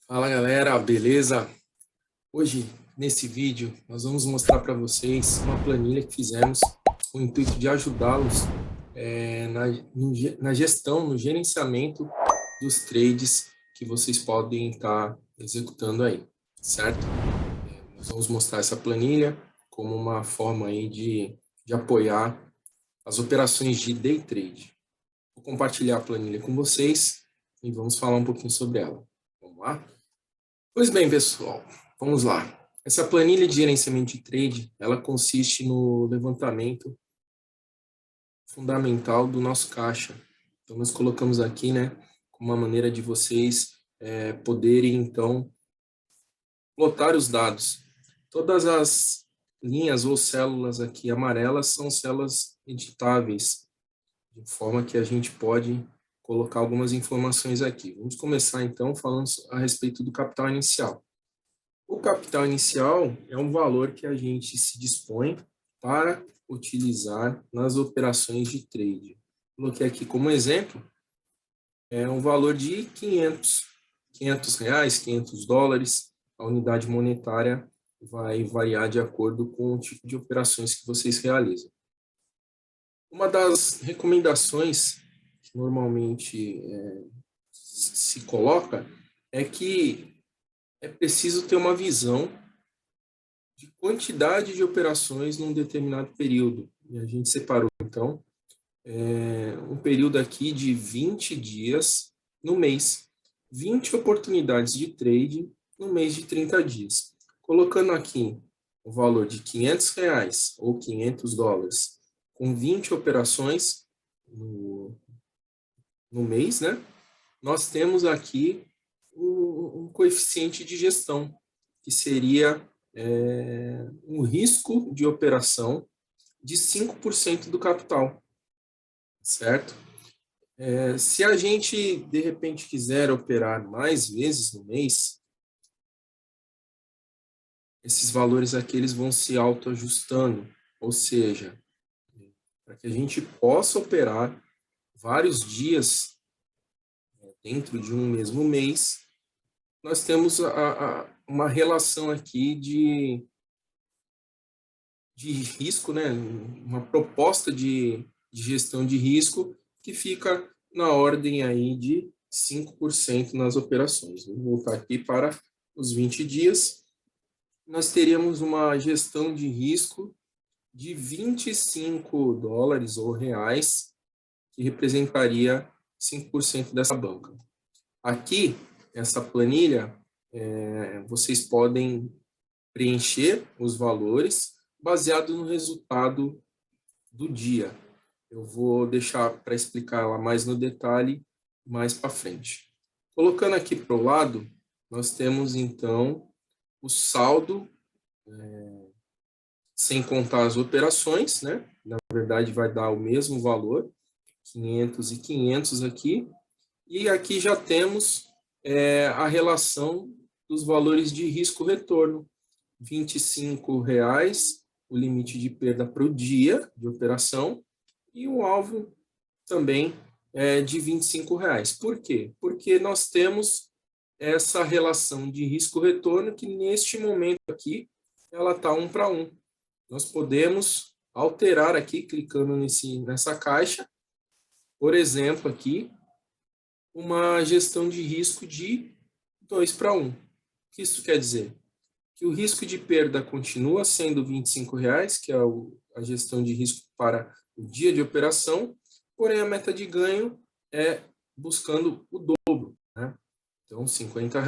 Fala galera, beleza? Hoje, nesse vídeo, nós vamos mostrar para vocês uma planilha que fizemos com o intuito de ajudá-los na gestão, no gerenciamento dos trades que vocês podem estar executando aí, certo? Nós vamos mostrar essa planilha como uma forma aí de apoiar as operações de day trade. Vou compartilhar a planilha com vocês e vamos falar um pouquinho sobre ela. Vamos lá? Pois bem, pessoal, vamos lá. Essa planilha de gerenciamento de trade, ela consiste no levantamento fundamental do nosso caixa. Então, nós colocamos aqui, né, como uma maneira de vocês poderem, então, plotar os dados. Todas as linhas ou células aqui amarelas são células editáveis, de forma que a gente pode colocar algumas informações aqui. Vamos começar, então, falando a respeito do capital inicial. O capital inicial é um valor que a gente se dispõe para utilizar nas operações de trade. Coloquei aqui como exemplo, é um valor de 500 reais, 500 dólares. A unidade monetária vai variar de acordo com o tipo de operações que vocês realizam. Uma das recomendações que normalmente se coloca é que é preciso ter uma visão de quantidade de operações num determinado período. E a gente separou, então, um período aqui de 20 dias no mês. 20 oportunidades de trade no mês de 30 dias. Colocando aqui o valor de 500 reais ou 500 dólares com 20 operações no mês, né? Nós temos aqui um coeficiente de gestão, que seria um risco de operação de 5% do capital, certo? Se a gente, de repente, quiser operar mais vezes no mês, esses valores aqui eles vão se autoajustando, ou seja, para que a gente possa operar vários dias dentro de um mesmo mês, nós temos uma relação aqui de risco, né? Uma proposta de gestão de risco que fica na ordem aí de 5% nas operações. Vou voltar aqui para os 20 dias. Nós teríamos uma gestão de risco de 25 dólares ou reais, que representaria 5% dessa banca. Aqui, essa planilha, vocês podem preencher os valores baseado no resultado do dia. Eu vou deixar para explicar ela mais no detalhe mais para frente. Colocando aqui para o lado, nós temos então o saldo, sem contar as operações, né? Na verdade vai dar o mesmo valor, 500 e 500 aqui. E aqui já temos a relação dos valores de risco-retorno. R$ 25, o limite de perda para o dia de operação, e o alvo também de R$ 25. Por quê? Porque nós temos essa relação de risco-retorno que, neste momento aqui, ela está 1 para 1. Nós podemos alterar aqui, clicando nessa caixa, por exemplo, aqui, uma gestão de risco de 2 para 1. O que isso quer dizer? Que o risco de perda continua sendo R$ 25, que é a gestão de risco para o dia de operação, porém a meta de ganho é buscando o dobro, né? Então, R$ 50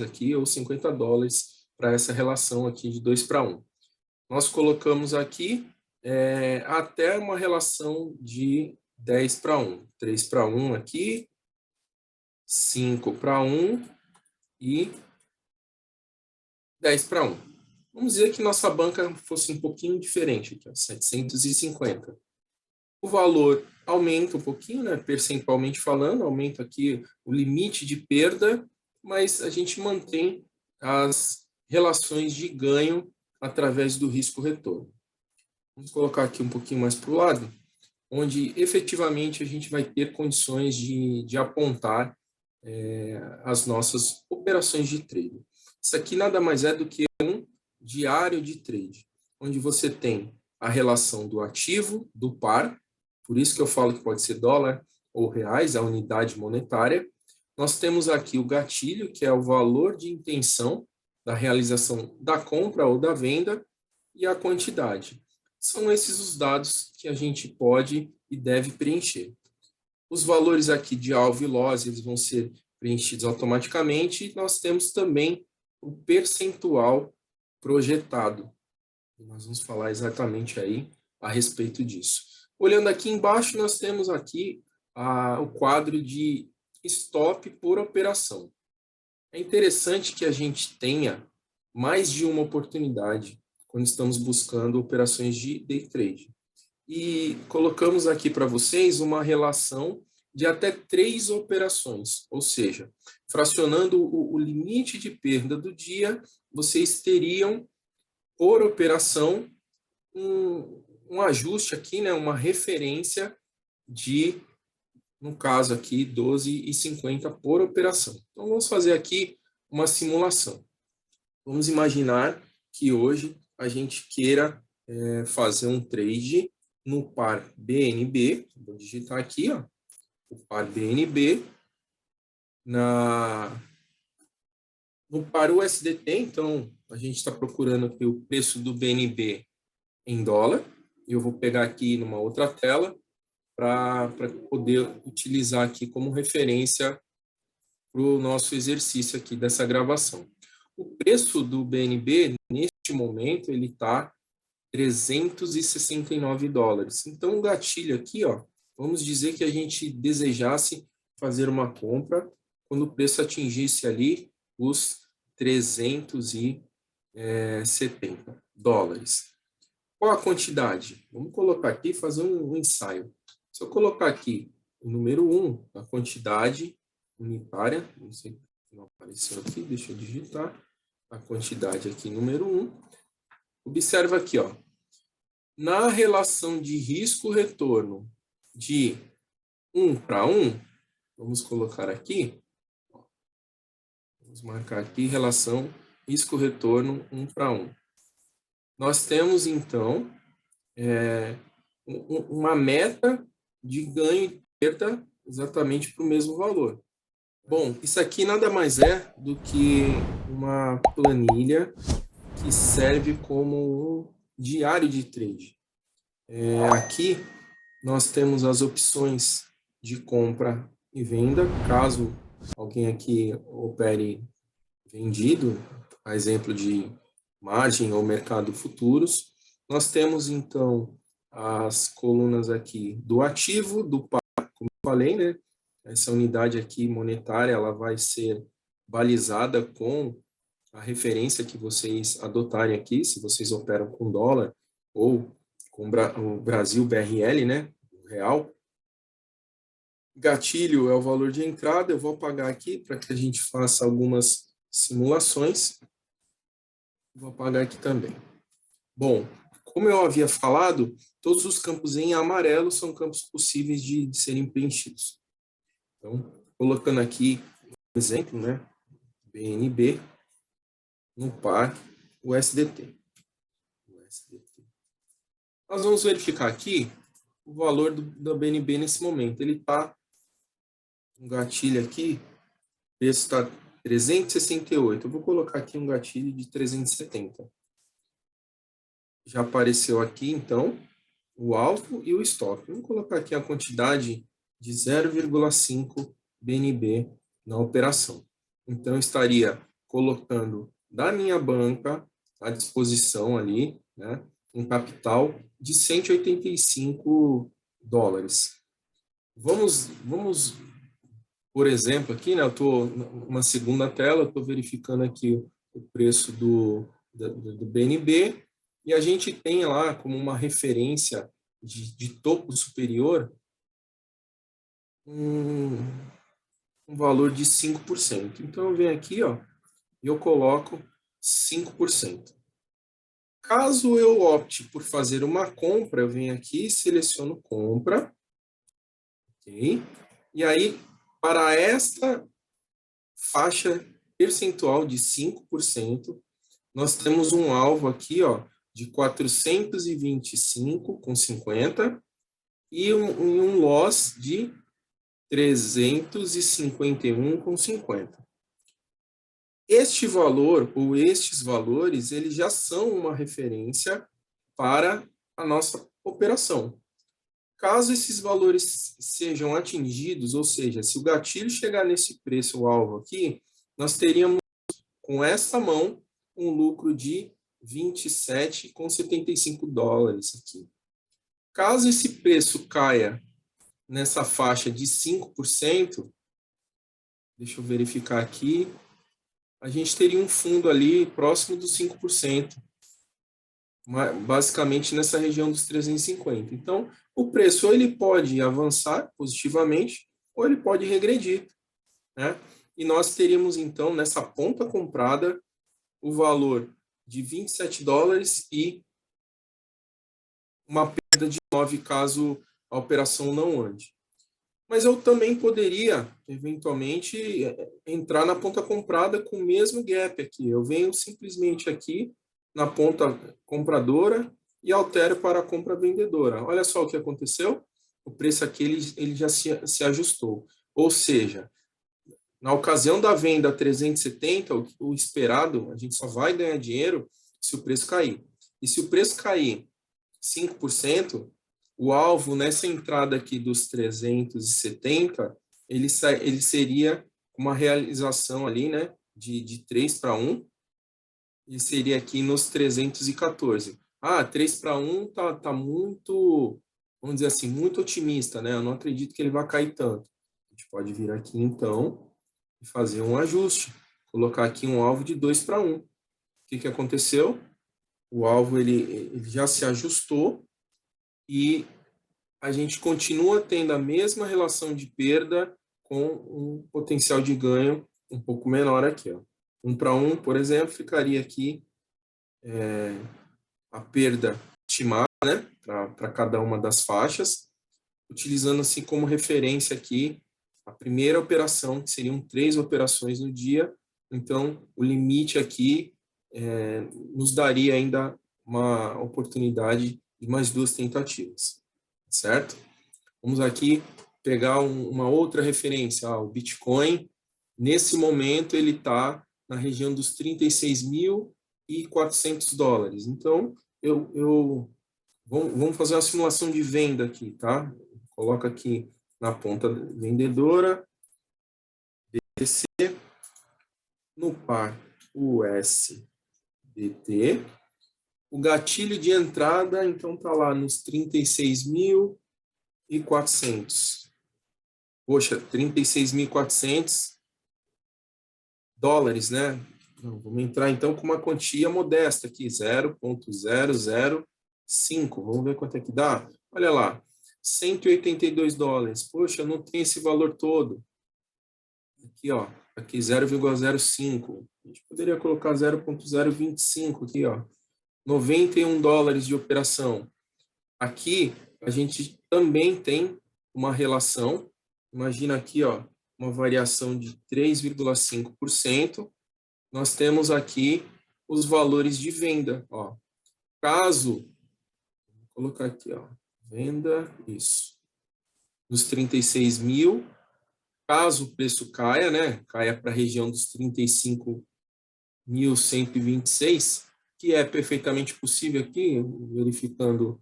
aqui ou 50 dólares para essa relação aqui de 2 para 1. Nós colocamos aqui até uma relação de 10 para 1. 3 para 1 aqui, 5 para 1 e 10 para 1. Vamos dizer que nossa banca fosse um pouquinho diferente, aqui, ó, 750. O valor aumenta um pouquinho, né, percentualmente falando, aumenta aqui o limite de perda, mas a gente mantém as relações de ganho através do risco-retorno. Vamos colocar aqui um pouquinho mais para o lado, onde efetivamente a gente vai ter condições de apontar as nossas operações de trade. Isso aqui nada mais é do que um diário de trade, onde você tem a relação do ativo, do par, por isso que eu falo que pode ser dólar ou reais, a unidade monetária. Nós temos aqui o gatilho, que é o valor de intenção da realização da compra ou da venda, e a quantidade. São esses os dados que a gente pode e deve preencher. Os valores aqui de alvo e loss, eles vão ser preenchidos automaticamente, e nós temos também o percentual projetado. Nós vamos falar exatamente aí a respeito disso. Olhando aqui embaixo, nós temos aqui o quadro de stop por operação. É interessante que a gente tenha mais de uma oportunidade quando estamos buscando operações de day trade. E colocamos aqui para vocês uma relação de até 3 operações, ou seja, fracionando o limite de perda do dia, vocês teriam, por operação, um ajuste aqui, né, uma referência de, no caso aqui, 12,50 por operação. Então, vamos fazer aqui uma simulação. Vamos imaginar que hoje a gente queira fazer um trade no par BNB, vou digitar aqui, ó, o par BNB, no par USDT, então a gente está procurando aqui o preço do BNB em dólar, e eu vou pegar aqui numa outra tela para poder utilizar aqui como referência para o nosso exercício aqui dessa gravação. O preço do BNB, neste momento, ele está $369. Então, o gatilho aqui, ó, vamos dizer que a gente desejasse fazer uma compra quando o preço atingisse ali os $370. Qual a quantidade? Vamos colocar aqui e fazer um ensaio. Se eu colocar aqui o número 1, a quantidade unitária, não sei se não apareceu aqui, deixa eu digitar, a quantidade aqui, número 1. Observa aqui, ó, na relação de risco-retorno de 1 para 1, vamos colocar aqui, ó, vamos marcar aqui relação risco-retorno 1 para 1. Nós temos, então, uma meta de ganho e perda exatamente para o mesmo valor. Bom, isso aqui nada mais é do que uma planilha que serve como um diário de trade. Aqui nós temos as opções de compra e venda, caso alguém aqui opere vendido, a exemplo de margem ou mercado futuros. Nós temos, então, as colunas aqui do ativo, do par, como eu falei, né? Essa unidade aqui monetária, ela vai ser balizada com a referência que vocês adotarem aqui, se vocês operam com dólar ou com o Brasil BRL, né, o real. Gatilho é o valor de entrada, eu vou apagar aqui para que a gente faça algumas simulações. Vou apagar aqui também. Bom, como eu havia falado, todos os campos em amarelo são campos possíveis de serem preenchidos. Então, colocando aqui um exemplo, né, BNB no par USDT. Nós vamos verificar aqui o valor do BNB nesse momento. Ele está, um gatilho aqui, o preço está 368. Eu vou colocar aqui um gatilho de 370. Já apareceu aqui, então, o alvo e o stop. Vamos colocar aqui a quantidade de 0,5 BNB na operação. Então, eu estaria colocando da minha banca à disposição ali, né, um capital de $185. Vamos, por exemplo, aqui, né, eu estou numa segunda tela, estou verificando aqui o preço do BNB, e a gente tem lá como uma referência de topo superior um valor de 5%. Então, eu venho aqui, ó, e eu coloco 5%. Caso eu opte por fazer uma compra, eu venho aqui, seleciono compra, ok? E aí, para esta faixa percentual de 5%, nós temos um alvo aqui, ó, de 425,50 e um loss de 351,50. Este valor, ou estes valores, eles já são uma referência para a nossa operação. Caso esses valores sejam atingidos, ou seja, se o gatilho chegar nesse preço-alvo aqui, nós teríamos, com esta mão, um lucro de 27,75 dólares aqui. Caso esse preço caia nessa faixa de 5%, deixa eu verificar aqui, a gente teria um fundo ali próximo dos 5%, basicamente nessa região dos 350. Então, o preço ou ele pode avançar positivamente, ou ele pode regredir, né? E nós teríamos, então, nessa ponta comprada, o valor de 27 dólares e uma perda de 9 caso a operação não ande. Mas eu também poderia, eventualmente, entrar na ponta comprada com o mesmo gap aqui. Eu venho simplesmente aqui na ponta compradora e altero para a compra vendedora. Olha só o que aconteceu. O preço aqui ele já se ajustou. Ou seja, na ocasião da venda 370, o esperado, a gente só vai ganhar dinheiro se o preço cair. E se o preço cair 5%, o alvo nessa entrada aqui dos 370, ele seria uma realização ali, né, de 3 para 1, e seria aqui nos 314. 3 para 1 tá muito, vamos dizer assim, muito otimista, né? Eu não acredito que ele vai cair tanto. A gente pode vir aqui, então, e fazer um ajuste. Colocar aqui um alvo de 2 para 1. O que aconteceu? O alvo ele já se ajustou e a gente continua tendo a mesma relação de perda com um potencial de ganho um pouco menor aqui. Ó. 1 para 1, por exemplo, ficaria aqui a perda estimada, né, para cada uma das faixas, utilizando assim como referência aqui a primeira operação, que seriam 3 operações no dia. Então, o limite aqui nos daria ainda uma oportunidade de mais 2 tentativas, certo? Vamos aqui pegar uma outra referência, o Bitcoin. Nesse momento, ele está na região dos 36.400 dólares. Então, vamos fazer uma simulação de venda aqui, tá? Coloca aqui na ponta vendedora, BTC, no par USDT. O gatilho de entrada, então, está lá nos 36.400. Poxa, 36.400 dólares, né? Vamos entrar, então, com uma quantia modesta aqui, 0,005. Vamos ver quanto é que dá. Olha lá, 182 dólares. Poxa, não tem esse valor todo. Aqui, ó, aqui 0,05. A gente poderia colocar 0,025 aqui, ó. 91 dólares de operação. Aqui, a gente também tem uma relação. Imagina aqui, ó, uma variação de 3,5%. Nós temos aqui os valores de venda, ó. Caso, vou colocar aqui, ó, venda, isso, nos 36 mil, caso o preço caia, né, caia para a região dos 35.126, que é perfeitamente possível aqui, verificando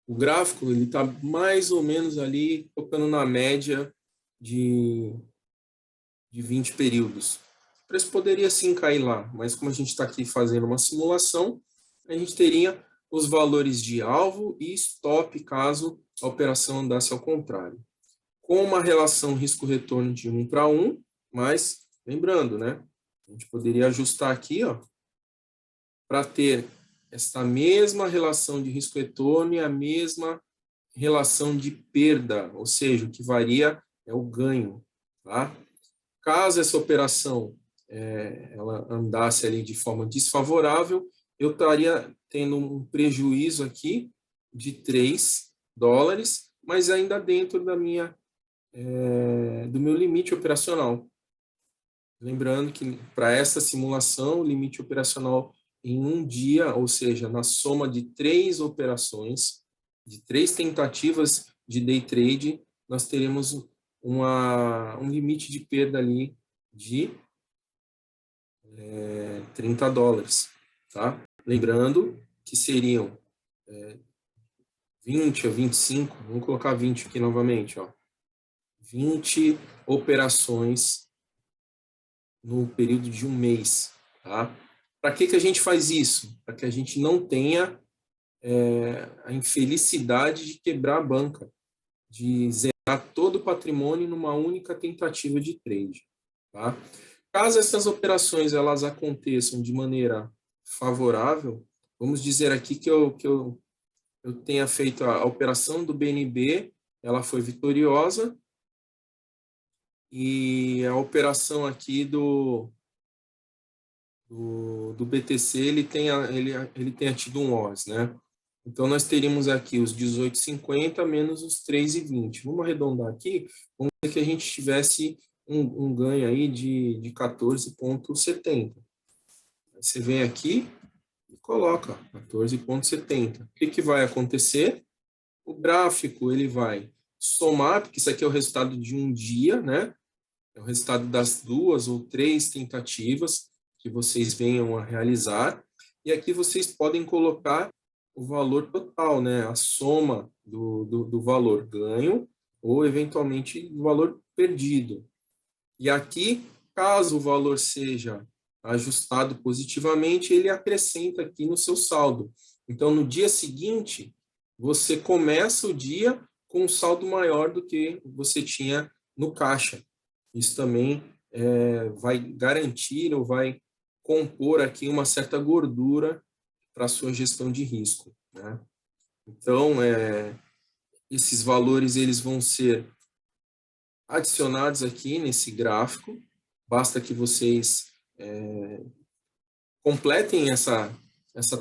o gráfico, ele está mais ou menos ali, tocando na média de 20 períodos. O preço poderia sim cair lá, mas como a gente está aqui fazendo uma simulação, a gente teria os valores de alvo e stop caso a operação andasse ao contrário. Com uma relação risco-retorno de 1 para 1, mas lembrando, né? A gente poderia ajustar aqui, ó, para ter esta mesma relação de risco-retorno e a mesma relação de perda, ou seja, o que varia é o ganho, tá? Caso essa operação ela andasse ali de forma desfavorável, eu estaria tendo um prejuízo aqui de $3, mas ainda dentro da do meu limite operacional. Lembrando que para essa simulação, o limite operacional em um dia, ou seja, na soma de 3 operações, de 3 tentativas de day trade, nós teremos um limite de perda ali de $30, tá? Lembrando que seriam 20 ou 25, vamos colocar 20 aqui novamente, ó. 20 operações no período de um mês, tá? Para que a gente faz isso? Para que a gente não tenha a infelicidade de quebrar a banca, de zerar todo o patrimônio numa única tentativa de trade, tá? Caso essas operações elas aconteçam de maneira favorável, vamos dizer aqui que eu tenha feito a operação do BNB, ela foi vitoriosa, e a operação aqui do BTC, ele tenha tido um loss, né? Então, nós teríamos aqui os 18,50 menos os 3,20. Vamos arredondar aqui, vamos dizer que a gente tivesse um ganho aí de 14,70. Você vem aqui e coloca 14,70. O que vai acontecer? O gráfico, ele vai somar, porque isso aqui é o resultado de um dia, né? É o resultado das 2 ou 3 tentativas que vocês venham a realizar. E aqui vocês podem colocar o valor total, né? A soma do valor ganho ou, eventualmente, do valor perdido. E aqui, caso o valor seja ajustado positivamente, ele acrescenta aqui no seu saldo. Então, no dia seguinte, você começa o dia com um saldo maior do que você tinha no caixa. Isso também vai garantir ou vai compor aqui uma certa gordura para a sua gestão de risco, né? Então, esses valores eles vão ser adicionados aqui nesse gráfico. Basta que vocês completem essa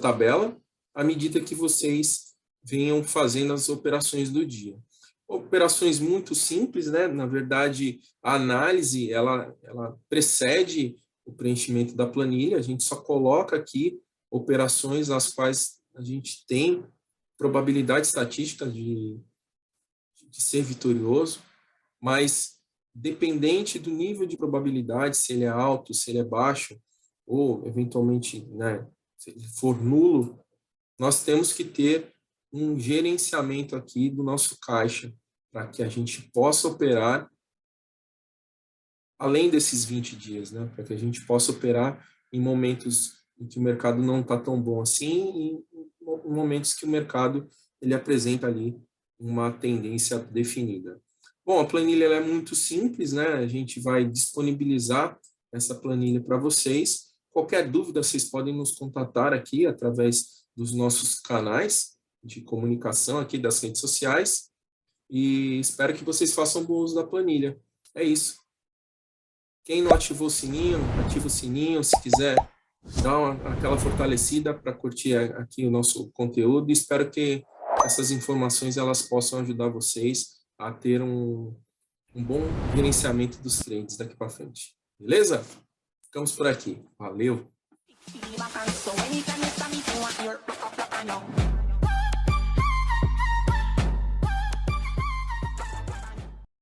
tabela à medida que vocês venham fazendo as operações do dia. Operações muito simples, né? Na verdade, a análise ela precede o preenchimento da planilha. A gente só coloca aqui operações as quais a gente tem probabilidade estatística de ser vitorioso, mas dependente do nível de probabilidade, se ele é alto, se ele é baixo, ou eventualmente, né, se ele for nulo, nós temos que ter um gerenciamento aqui do nosso caixa para que a gente possa operar além desses 20 dias, né? Para que a gente possa operar em momentos em que o mercado não está tão bom assim e em momentos que o mercado ele apresenta ali uma tendência definida. Bom, a planilha ela é muito simples, né? A gente vai disponibilizar essa planilha para vocês. Qualquer dúvida, vocês podem nos contatar aqui através dos nossos canais de comunicação aqui das redes sociais e espero que vocês façam bom uso da planilha. É isso. Quem não ativou o sininho, ativa o sininho. Se quiser dar aquela fortalecida para curtir aqui o nosso conteúdo. Espero que essas informações elas possam ajudar vocês a ter um bom gerenciamento dos trades daqui para frente. Beleza? Ficamos por aqui. Valeu!